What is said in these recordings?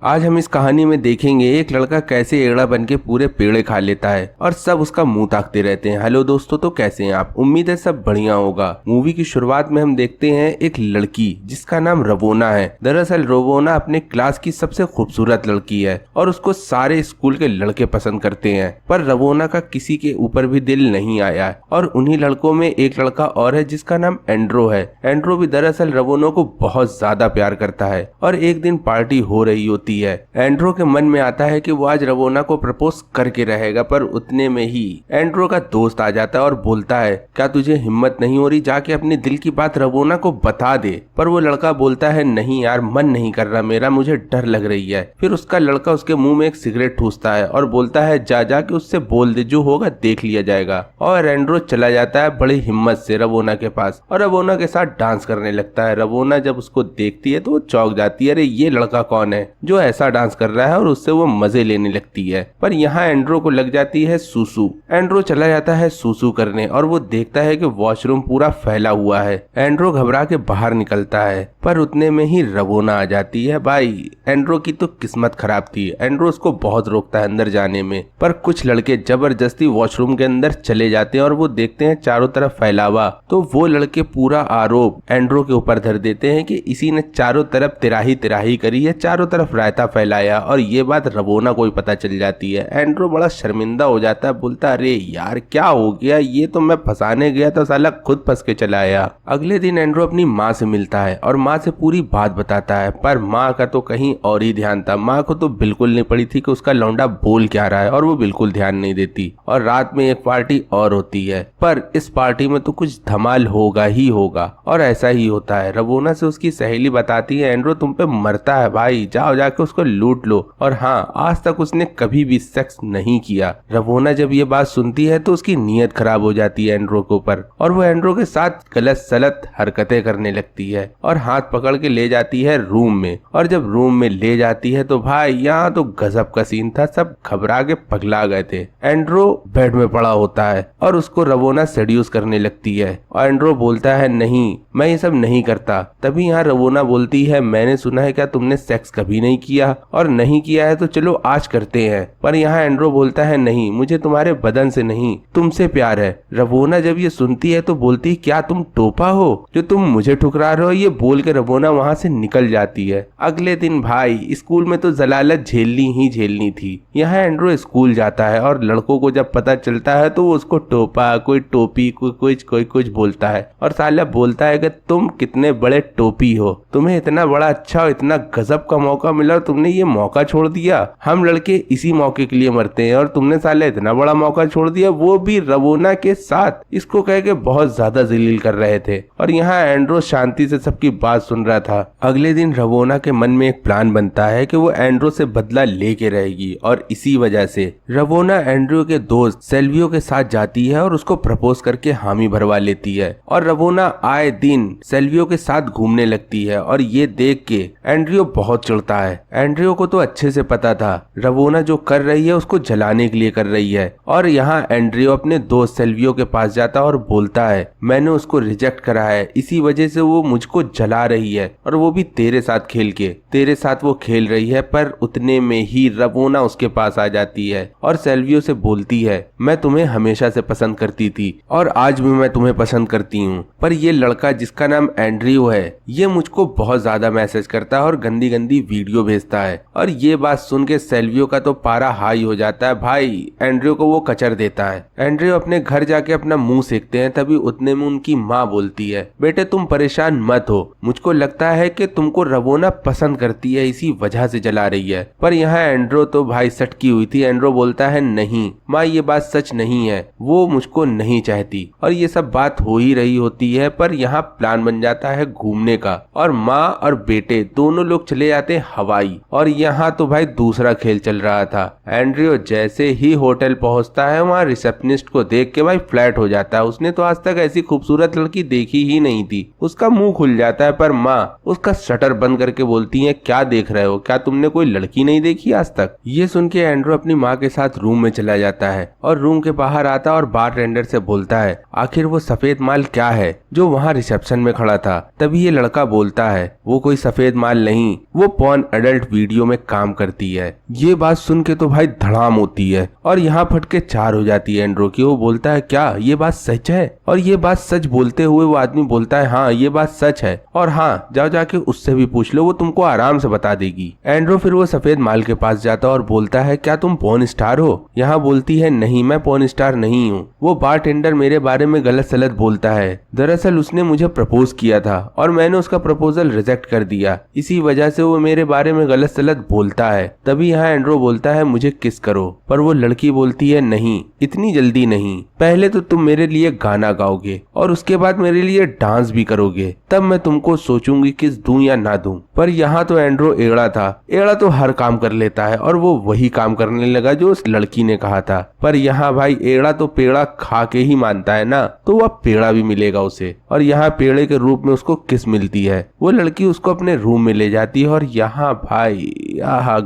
आज हम इस कहानी में देखेंगे एक लड़का कैसे एड़ा बन के पूरे पेड़े खा लेता है और सब उसका मुंह ताकते रहते हैं। हेलो दोस्तों, तो कैसे हैं आप? उम्मीद है सब बढ़िया होगा। मूवी की शुरुआत में हम देखते हैं एक लड़की जिसका नाम रवोना है। दरअसल रवोना अपने क्लास की सबसे खूबसूरत लड़की है और उसको सारे स्कूल के लड़के पसंद करते हैं, पर रवोना का किसी के ऊपर भी दिल नहीं आया और उन्हीं लड़कों में एक लड़का और है जिसका नाम एंड्रो है। एंड्रो भी दरअसल रवोना को बहुत ज्यादा प्यार करता है और एक दिन पार्टी हो रही होती है। एंड्रो के मन में आता है कि वो आज रवोना को प्रपोज करके रहेगा, पर उतने में ही एंड्रो का दोस्त आ जाता है और बोलता है, क्या तुझे हिम्मत नहीं हो रही जाके अपने दिल की बात रवोना को बता दे? पर वो लड़का बोलता है, नहीं यार, मन नहीं कर रहा मेरा, मुझे डर लग रही है। फिर उसका लड़का उसके मुंह में एक सिगरेट ठूसता है और बोलता है, जा के उससे बोल दे, जो होगा देख लिया जाएगा। और एंड्रो चला जाता है बड़ी हिम्मत से रवोना के पास और रवोना के साथ डांस करने लगता है। रवोना जब उसको देखती है तो वो चौंक जाती है, अरे ये लड़का कौन है जो ऐसा डांस कर रहा है, और उससे वो मजे लेने लगती है। पर यहाँ एंड्रो को लग जाती है सूसू। एंड्रो चला जाता है सूसू करने और वो देखता है कि वॉशरूम पूरा फैला हुआ है। एंड्रो घबरा के बाहर निकलता है, पर उतने में ही रवोना आ जाती है। भाई एंड्रो की तो किस्मत खराब थी। एंड्रो उसको बहुत रोकता है अंदर जाने में, पर कुछ लड़के जबरदस्ती वॉशरूम के अंदर चले जाते हैं और वो देखते हैं चारों तरफ फैलावा, तो वो लड़के पूरा आरोप एंड्रो के ऊपर धर देते हैं कि इसी ने चारों तरफ तिराही तिराही करी है, चारों तरफ रायता फैलाया। और ये बात रवोना को भी पता चल जाती है। एंड्रो बड़ा शर्मिंदा हो जाता है, बोलता अरे यार क्या हो गया, ये तो मैं फंसाने गया था, साला खुद फंस के चला आया। अगले दिन एंड्रो अपनी माँ से मिलता है और माँ से पूरी बात बताता है, पर माँ का तो कहीं और ही ध्यान था। माँ को तो बिल्कुल नहीं पड़ी थी कि उसका लौंडा बोल क्या रहा है और वो बिल्कुल ध्यान नहीं देती। और रात में एक पार्टी और होती है, पर इस पार्टी में तो कुछ धमाल होगा ही होगा। और ऐसा ही होता है। रवोना से उसकी सहेली बताती है, एंड्रो तुम पे मरता है भाई, जाओ जाके उसको लूट लो। और हाँ, आज तक उसने कभी भी सेक्स नहीं किया। रवोना जब ये बात सुनती है तो उसकी नीयत खराब हो जाती है एंड्रो के ऊपर और वो एंड्रो के साथ गलत सलत हरकतें करने लगती है और हाथ पकड़ के ले जाती है रूम में। और जब रूम में ले जाती है तो भाई यहाँ तो गजब का सीन था, सब घबरा के पगला गए थे। एंड्रो बेड में पड़ा होता है और उसको रवोना सेड्यूस करने लगती है और एंड्रो बोलता है, नहीं मैं ये सब नहीं करता। तभी यहाँ रवोना बोलती है, मैंने सुना है क्या तुमने सेक्स कभी नहीं किया, और नहीं किया है तो चलो आज करते हैं। पर यहाँ एंड्रो बोलता है, नहीं मुझे तुम्हारे बदन से नहीं तुमसे प्यार है। रवोना जब ये सुनती है तो बोलती है, क्या तुम टोपा हो जो तुम मुझे ठुकरा रहे हो? ये बोल के रवोना वहाँ से निकल जाती है। अगले दिन भाई स्कूल में तो जलालत झेलनी ही झेलनी थी। यहाँ एंड्रो स्कूल जाता है और लड़कों को जब पता चलता है तो वो उसको टोपा, कोई टोपी, कोई कुछ बोलता है और साला बोलता है कि तुम कितने बड़े टोपी हो, तुम्हें इतना बड़ा अच्छा और इतना गजब का मौका मिला और तुमने ये मौका छोड़ दिया। हम लड़के इसी मौके के लिए मरते हैं और तुमने साले इतना बड़ा मौका छोड़ दिया, वो भी रवोना के साथ। इसको कह के बहुत ज्यादा जलील कर रहे थे और यहाँ एंड्रो शांति से सबकी बात सुन रहा था। अगले दिन रवोना के मन में एक प्लान बनता है कि वो एंड्रो से बदला लेके रहेगी और इसी वजह से रवोना एंड्रो के दोस्त सेल्वियो के साथ जाती है और उसको प्रपोज करके हामी भरवा लेती है। और रवोना आए दिन सेल्वियो के साथ घूमने लगती है और ये देख के एंड्रियो बहुत चिढ़ता है। एंड्रियो को तो अच्छे से पता था रवोना जो कर रही है उसको जलाने के लिए कर रही है। और यहाँ एंड्रियो अपने दोस्त सेल्वियो के पास जाता और बोलता है, मैंने उसको रिजेक्ट करा है, इसी वजह से वो मुझको जला रही है और वो भी तेरे साथ खेल के। तेरे साथ वो खेल रही है। पर उतने में ही रवोना उसके पास आ जाती है और सेल्वियो से बोलती है, मैं तुम्हें हमेशा से पसंद करती थी और आज भी मैं तुम्हें पसंद करती हूँ, पर ये लड़का जिसका नाम एंड्रियो है ये मुझको बहुत ज्यादा मैसेज करता है और गंदी गंदी वीडियो भेजता है। और ये बात सुन के सेल्वियो का तो पारा हाई हो जाता है। भाई एंड्रियो को वो कचर देता है। एंड्रियो अपने घर जाके अपना मुंह सेकते हैं, तभी उतने में उनकी माँ बोलती है, बेटे तुम परेशान मत हो, मुझको लगता है कि तुमको रवोना पसंद करती है, इसी वजह से जला रही है। पर यहाँ एंड्रो तो भाई सटकी हुई थी। एंड्रो बोलता है, नहीं माँ ये बात सच नहीं है, वो मुझको नहीं चाहती। और ये सब बात हो ही रही होती है, पर यहाँ प्लान बन जाता है घूमने का और माँ और बेटे दोनों लोग चले जाते हवाई। और यहाँ तो भाई दूसरा खेल चल रहा था। एंड्रियो जैसे ही होटल पहुंचता है वहाँ रिसेप्शनिस्ट को देख के भाई फ्लैट हो जाता है। उसने तो आज तक ऐसी खूबसूरत लड़की देखी ही नहीं थी। उसका मुंह खुल जाता है, पर माँ उसका शटर बंद करके बोलती है, क्या देख रहे हो, क्या तुमने कोई लड़की नहीं देखी आज तक? ये सुन के एंड्रो अपनी माँ के साथ रूम में चला जाता है और रूम के बाहर आता और बारटेंडर से बोलता है, आखिर वो सफेद माल क्या है जो वहाँ रिसेप्शन में खड़ा था? तभी ये लड़का बोलता है, वो कोई सफेद माल नहीं, वो पॉर्न एडल्ट एडल्ट वीडियो में काम करती है। ये बात सुन के तो भाई धड़ाम होती है और यहाँ फटके चार हो जाती है एंड्रो की। वो बोलता है क्या ये बात सच है? और ये बात सच बोलते हुए वो आदमी बोलता है हाँ ये बात सच है, और हाँ जाओ जाके उससे भी पूछ लो, वो तुमको आराम से बता देगी। एंड्रो फिर वो सफेद माल के पास जाता और बोलता है क्या तुम पॉर्न स्टार हो? यहाँ बोलती है नहीं मैं पॉर्न स्टार नहीं हूँ। वो बारटेंडर मेरे बारे में गलत सलत बोलता है, दरअसल उसने मुझे प्रपोज किया था और मैंने उसका प्रपोजल रिजेक्ट कर दिया, इसी वजह से वो मेरे बारे में गलत सलत बोलता है। तभी यहाँ एंड्रो बोलता है मुझे किस करो, पर वो लड़की बोलती है नहीं इतनी जल्दी नहीं, पहले तो तुम मेरे लिए गाना गाओगे और उसके बाद मेरे लिए डांस भी करोगे, तब मैं तुमको सोचूंगी किस दूं या ना दूं। पर यहाँ तो एंड्रो एड़ा था, एड़ा तो हर काम कर लेता है और वो वही काम करने लगा जो उस लड़की ने कहा था। पर यहाँ भाई एड़ा तो पेड़ा खा के ही मानता है ना, तो वह पेड़ा भी मिलेगा उसे। और यहाँ पेड़े के रूप में उसको किस मिलती है, वो लड़की उसको अपने रूम में ले जाती है और यहाँ भाई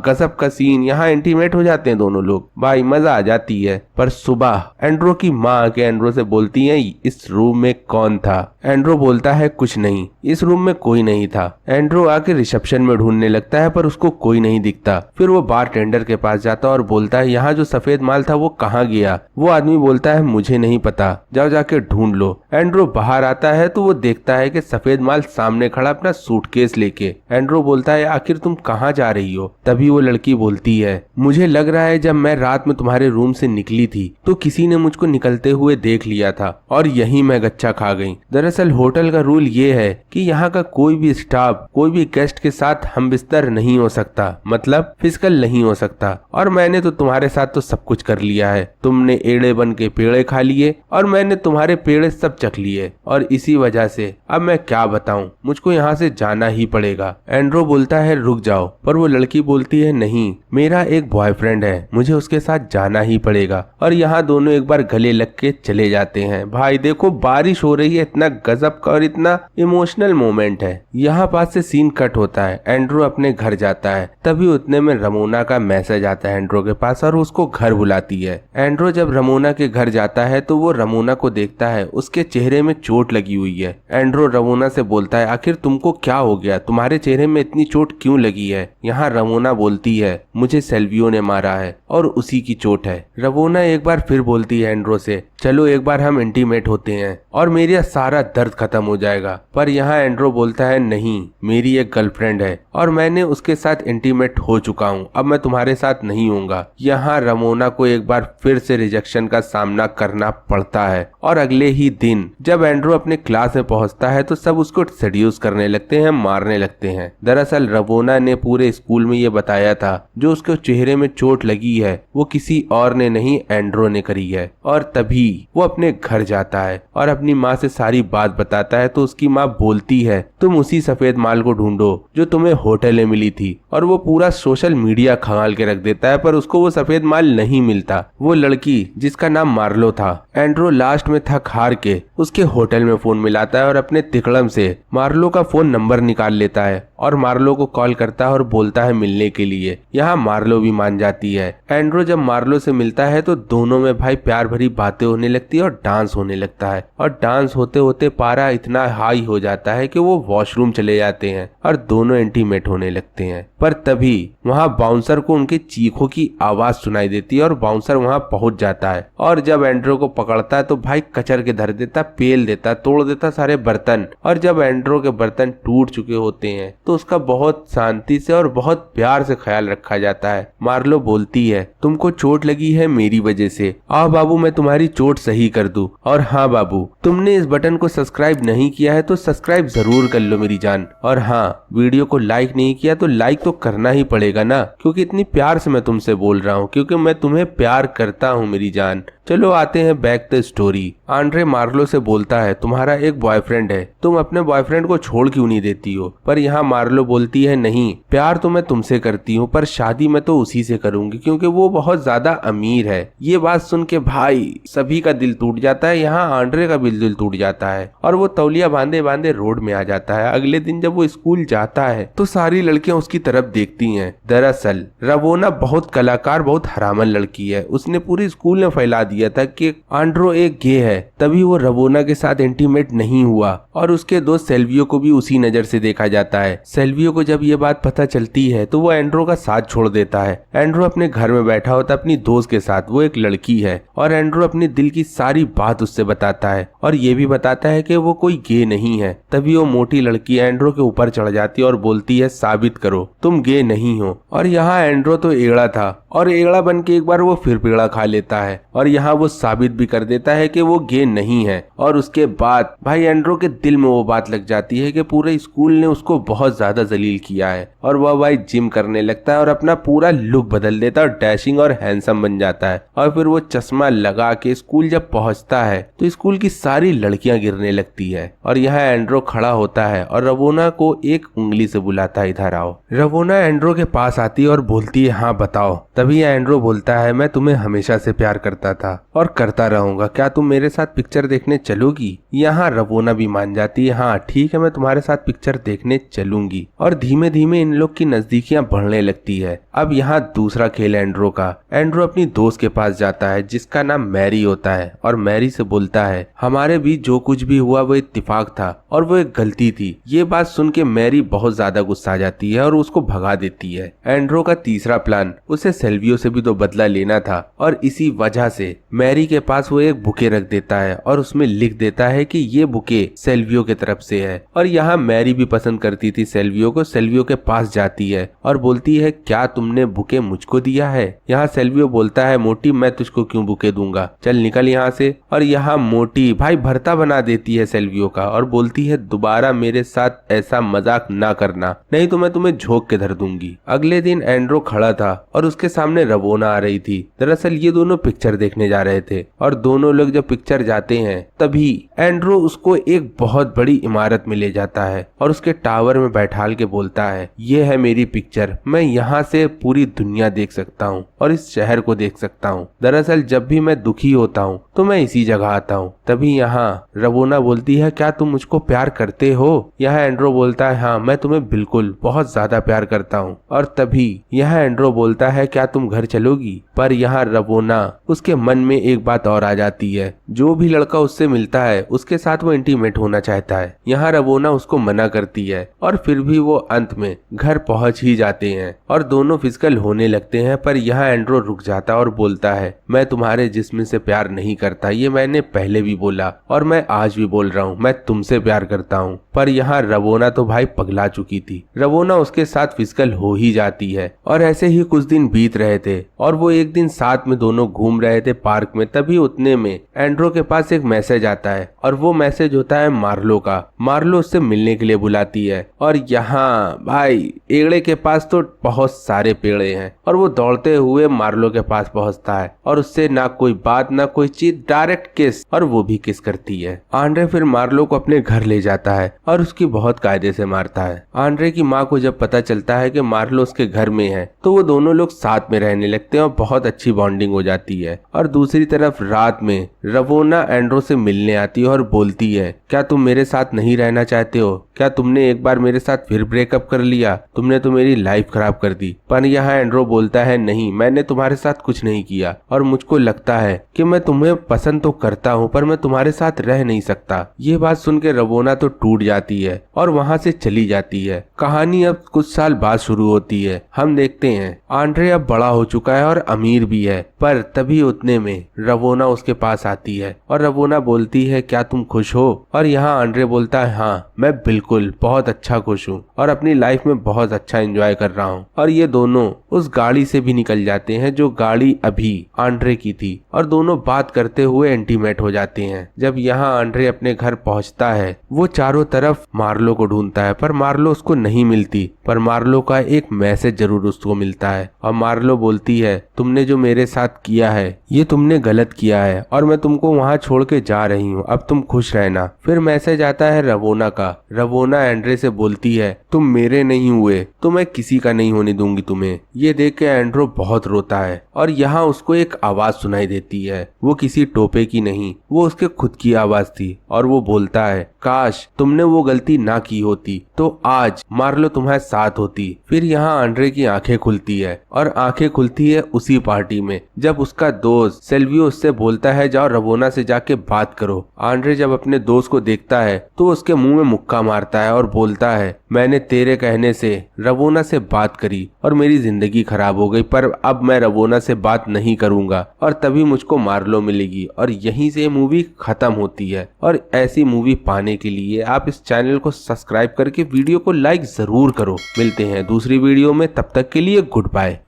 गजब का सीन, यहाँ इंटीमेट हो जाते हैं दोनों लोग, भाई मजा आ जाती है। पर सुबह एंड्रो की माँ आके एंड्रो से बोलती है इस रूम में कौन था? एंड्रो बोलता है कुछ नहीं, इस रूम में कोई नहीं था। एंड्रो आके रिसेप्शन में ढूंढने लगता है पर उसको कोई नहीं दिखता। फिर वो बारटेंडर के पास जाता और बोलता है यहाँ जो सफेद माल था वो कहाँ गया? वो आदमी बोलता है मुझे नहीं पता, जाओ जाके ढूंढ लो। एंड्रो बाहर आता है तो वो देखता है कि सफेद माल सामने खड़ा अपना सूटकेस लेके। एंड्रो बोलता है आखिर तुम कहाँ जा रही हो? तभी वो लड़की बोलती है मुझे लग रहा है जब मैं रात में तुम्हारे रूम से निकली थी तो किसी ने मुझको निकलते हुए देख लिया था और यही मैं गच्चा खा गई। दरअसल होटल का रूल ये है कि यहाँ का कोई भी स्टाफ कोई भी गेस्ट के साथ हम बिस्तर नहीं हो सकता, मतलब फिजिकल नहीं हो सकता, और मैंने तो तुम्हारे साथ तो सब कुछ कर लिया है। तुमने एड़े बन के पेड़े खा लिए और मैंने तुम्हारे पेड़े सब चख लिए, और इसी वजह से अब मैं क्या बताऊं, मुझको यहाँ से जाना ही पड़ेगा। एंड्रो बोलता है रुक जाओ, पर वो लड़की बोलती है नहीं मेरा एक बॉयफ्रेंड है, मुझे उसके साथ जाना ही पड़ेगा। और यहाँ दोनों एक बार गले लग के चले जाते हैं। भाई देखो बारिश हो रही है, इतना गजब का और इतना इमोशनल मोमेंट है। यहाँ पास से सीन कट होता है, एंड्रो अपने घर जाता है, तभी उतने में रमोना का मैसेज आता है एंड्रो के पास और उसको घर बुलाती है। एंड्रो जब रमोना के घर जाता है तो वो रमोना को देखता है, उसके चेहरे में चोट लगी हुई है। एंड्रो रमोना से बोलता है आखिर तुमको क्या हो गया, तुम्हारे चेहरे में इतनी चोट क्यों लगी है? यहाँ रमोना बोलती है मुझे सेल्वियो ने मारा है और उसी की चोट है। रमोना एक बार फिर बोलती है एंड्रो से चलो एक बार हम इंटीमेट होते हैं और मेरा सारा दर्द खत्म हो जाएगा। पर यहाँ एंड्रो बोलता है नहीं मेरी एक गर्लफ्रेंड है और मैंने उसके साथ इंटीमेट हो चुका हूँ, अब मैं तुम्हारे साथ नहीं होऊंगा। यहाँ रमोना को एक बार फिर से रिजेक्शन का सामना करना पड़ता है और अगले ही दिन जब एंड्रो अपने क्लास में पहुंचता है तो सब उसको सेड्यूस करने लगते हैं, मारने लगते हैं। दरअसल रमोना ने पूरे स्कूल में ये बताया था जो उसके चेहरे में चोट लगी है वो किसी और ने नहीं एंड्रो ने करी है। और तभी वो अपने घर जाता है और अपनी माँ से सारी बात बताता है तो उसकी माँ बोलती है तुम उसी सफेद माल को ढूंढो जो तुम्हें होटल में मिली थी, और वो पूरा सोशल मीडिया खंगाल के रख देता है पर उसको वो सफेद माल नहीं मिलता। वो लड़की जिसका नाम मार्लो था, एंड्रो लास्ट में थक हार के उसके होटल में फोन मिलाता है और अपने तिकड़म से मार्लो का फोन नंबर निकाल लेता है और मार्लो को कॉल करता है और बोलता है मिलने के लिए। यहाँ मार्लो भी मान जाती है। एंड्रो जब मार्लो से मिलता है तो दोनों में भाई प्यार भरी बातें होने लगती है और डांस होने लगता है, और डांस होते होते पारा इतना हाई हो जाता है कि वो वॉशरूम चले जाते हैं और दोनों इंटीमेट होने लगते हैं। पर तभी वहाँ बाउंसर को उनके चीखों की आवाज सुनाई देती है और बाउंसर वहाँ पहुंच जाता है, और जब एंड्रो को पकड़ता है तो भाई कचर के धर देता, पेल देता, तोड़ देता सारे बर्तन। और जब एंड्रो के बर्तन टूट चुके होते हैं तो उसका बहुत शांति से और बहुत प्यार से ख्याल रखा जाता है। मार्लो बोलती है तुमको चोट लगी है मेरी वजह से, आओ बाबू मैं तुम्हारी चोट सही कर दूं। और हाँ बाबू तुमने इस बटन को सब्सक्राइब नहीं किया है तो सब्सक्राइब जरूर कर लो मेरी जान, और हाँ वीडियो को लाइक नहीं किया तो लाइक तो करना ही पड़ेगा ना, क्योंकि इतनी प्यार से मैं तुमसे बोल रहा हूँ, क्योंकि मैं तुम्हें प्यार करता हूँ मेरी जान। चलो आते हैं back the story. Andre Marlowe से बोलता है तुम्हारा एक बॉयफ्रेंड है, तुम अपने बॉयफ्रेंड को छोड़ क्यों नहीं देती हो? पर यहाँ मार्लो बोलती है नहीं प्यार तो मैं तुमसे करती हूँ पर शादी मैं तो उसी से करूंगी क्योंकि वो बहुत ज्यादा अमीर है। ये बात सुन के भाई सभी का दिल टूट जाता है, यहाँ आंड्रे का भी दिल टूट जाता है और वो तौलिया बांधे बांधे रोड में आ जाता है। अगले दिन जब वो स्कूल जाता है तो सारी लड़कियां उसकी तरफ देखती हैं। दरअसल रवोना बहुत कलाकार बहुत हरामन लड़की है, उसने पूरे स्कूल में फैला दिया था कि आंड्रो एक गे है, तभी वो रवोना के साथ इंटीमेट नहीं हुआ और उसके दोस्त सेल्वियो को भी उसी नजर से देखा जाता है। सेल्वियो को जब ये बात पता पता चलती है तो वो एंड्रो का साथ छोड़ देता है। एंड्रो अपने घर में बैठा होता अपनी दोस्त के साथ, वो एक लड़की है और एंड्रो अपने दिल की सारी बात उससे बताता है और ये भी बताता है कि वो कोई गे नहीं है। तभी वो मोटी लड़की एंड्रो के ऊपर चढ़ जाती है और बोलती है साबित करो तुम गे नहीं हो। और यहाँ एंड्रो तो एड़ा था और एड़ा बन के एक बार वो फिर पेड़ा खा लेता है और यहाँ वो साबित भी कर देता है कि वो गे नहीं है। और उसके बाद भाई एंड्रो के दिल में वो बात लग जाती है कि पूरे स्कूल ने उसको बहुत ज्यादा जलील किया है और वह भाई जिम करने लगता है और अपना पूरा लुक बदल देता है और डैशिंग और हैंडसम बन जाता है। और फिर वो चश्मा लगा के स्कूल जब पहुंचता है तो स्कूल की सारी लड़कियां गिरने लगती है और यहाँ एंड्रो खड़ा होता है और रवोना को एक उंगली से बुलाता है इधर आओ। रवोना एंड्रो के पास आती है और बोलती है हाँ बताओ। तभी एंड्रो बोलता है मैं तुम्हें हमेशा से प्यार करता था और करता रहूंगा, क्या तुम मेरे साथ पिक्चर देखने चलोगी? यहाँ रवोना भी मान जाती है हाँ ठीक है मैं तुम्हारे साथ पिक्चर देखने चलूंगी। और धीमे धीमे इन लोग की नजदीकियां बढ़ने लगती है। अब यहाँ दूसरा खेल एंड्रो का। एंड्रो अपनी दोस्त के पास जाता है जिसका नाम मैरी होता है और मैरी से बोलता है हमारे बीच जो कुछ भी हुआ वो इत्तेफाक था और वो एक गलती थी। ये बात सुन के मैरी बहुत ज्यादा गुस्सा जाती है और उसको भगा देती है। एंड्रो का तीसरा प्लान उसे सेल्वियो से भी तो बदला लेना था और इसी वजह से मैरी के पास वो एक बुके रख देता है और उसमें लिख देता है कि ये बुके सेल्वियो के तरफ से है। और यहाँ मैरी भी पसंद करती थी सेल्वियो को। सेल्वियो के पास जाती है और बोलती है क्या तुमने बुके मुझको दिया है? यहाँ सेल्वियो बोलता है मोटी मैं तुझको क्यों बुके दूंगा, चल निकल यहाँ से। और यहाँ मोटी भाई भरता बना देती है सेल्वियो का और बोलती है दोबारा मेरे साथ ऐसा मजाक ना करना नहीं तो मैं तुम्हें झोंक के धर दूंगी। अगले दिन एंड्रो खड़ा था और उसके सामने रवोना आ रही थी। दरअसल ये दोनों पिक्चर देखने जा रहे थे और दोनों लोग जब पिक्चर जाते हैं तभी एंड्रो उसको एक बहुत बड़ी इमारत में ले जाता है और उसके टावर में बैठाल के बोलता है ये है मेरी पिक्चर, मैं यहाँ से पूरी दुनिया देख सकता हूँ और इस शहर को देख सकता हूँ। दरअसल जब भी मैं दुखी होता हूँ तो मैं इसी जगह आता हूँ। तभी यहाँ रवोना बोलती है क्या तुम मुझको प्यार करते हो? यहाँ एंड्रो बोलता है हाँ मैं तुम्हें बिल्कुल बहुत ज्यादा प्यार करता हूँ। और तभी यहाँ एंड्रो बोलता है क्या तुम घर चलोगी? पर यहाँ रवोना उसके मन में एक बात और आ जाती है, जो भी लड़का उससे मिलता है उसके साथ वो इंटीमेट होना चाहता है। यहाँ रवोना उसको मना करती है और फिर भी वो अंत में घर पहुंच ही जाते हैं और दोनों फिजिकल होने लगते हैं। पर यहाँ एंड्रो रुक जाता और बोलता है मैं तुम्हारे जिस्म से प्यार नहीं करता, ये मैंने पहले भी बोला और मैं आज भी बोल रहा हूँ, मैं तुमसे प्यार करता हूँ। पर यहाँ रवोना तो भाई पगला चुकी थी। रवोना उसके साथ फिजिकल हो ही जाती है और ऐसे ही कुछ दिन बीत रहे थे और वो एक दिन साथ में दोनों घूम रहे थे पार्क में। तभी उतने में एंड्रो के पास एक मैसेज आता है और वो मैसेज होता है मार्लो का। मार्लो उससे मिलने के लिए बुलाती है और यहाँ भाई एड़े के पास तो बहुत सारे पेड़े हैं और वो दौड़ते हुए मार्लो के पास पहुंचता है और उससे ना कोई बात ना कोई चीज, डायरेक्ट किस, और वो भी किस करती है। आंड्रे फिर मार्लो को अपने घर ले जाता है और उसकी बहुत कायदे से मारता है। आंड्रे की माँ को जब पता चलता है कि मार्लो उसके घर में है तो वो दोनों लोग साथ में रहने लगते हैं और बहुत अच्छी बॉन्डिंग हो जाती है। और दूसरी तरफ रात में रवोना एंड्रो से मिलने आती है और बोलती है क्या तुम मेरे साथ नहीं रहना चाहते हो? क्या तुमने एक बार मेरे साथ फिर ब्रेकअप कर लिया? तुमने तो मेरी लाइफ खराब कर दी। पर यहाँ एंड्रो बोलता है नहीं, मैंने तुम्हारे साथ कुछ नहीं किया और मुझको लगता है कि मैं तुम्हें पसंद तो करता हूँ पर मैं तुम्हारे साथ रह नहीं सकता। ये बात सुन के रवोना तो टूट जाती है और वहाँ से चली जाती है। कहानी अब कुछ साल बाद शुरू होती है। हम देखते हैं आंड्रे अब बड़ा हो चुका है और अमीर भी है। पर तभी उतने में रवोना उसके पास आती है और रवोना बोलती है क्या तुम खुश हो? और यहाँ आंड्रे बोलता है हाँ मैं बिल्कुल बहुत अच्छा खुश हूँ और अपनी लाइफ में बहुत अच्छा एंजॉय कर रहा हूँ। और ये दोनों उस गाड़ी से भी निकल जाते हैं जो गाड़ी अभी आंड्रे की थी और दोनों बात करते हुए इंटीमेट हो जाते हैं। जब यहाँ आंड्रे अपने घर पहुँचता है वो चारों तरफ मार्लो को ढूंढता है पर मार्लो उसको नहीं मिलती। पर मार्लो का एक मैसेज जरूर उसको मिलता है और मार्लो बोलती है तुमने जो मेरे साथ किया है ये तुमने गलत किया है और मैं तुमको वहाँ छोड़ के जा रही हूँ, अब तुम खुश रहना। फिर मैसेज आता है रवोना का। रवोना एंड्रे से बोलती है तुम मेरे नहीं हुए तो मैं किसी का नहीं होने दूंगी तुम्हें। ये देख के एंड्रो बहुत रोता है और यहाँ उसको एक आवाज सुनाई देती है। वो किसी टोपे की नहीं, वो उसके खुद की आवाज थी और वो बोलता है काश तुमने वो गलती ना की होती तो आज मार्लो तुम्हारे साथ होती। फिर यहाँ आंड्रे की आंखें खुलती है और आंखें खुलती है उसी पार्टी में जब उसका दोस्त सेल्वियो उससे बोलता है जाओ रवोना से जाके बात करो। आंड्रे जब अपने दोस्त को देखता है तो उसके मुंह में मुक्का मारता आता है और बोलता है, मैंने तेरे कहने से रवोना से बात करी और मेरी जिंदगी खराब हो गई, पर अब मैं रवोना से बात नहीं करूंगा और तभी मुझको मार्लो मिलेगी। और यहीं से मूवी खत्म होती है। और ऐसी मूवी पाने के लिए आप इस चैनल को सब्सक्राइब करके वीडियो को लाइक जरूर करो। मिलते हैं दूसरी वीडियो में, तब तक के लिए गुड बाय।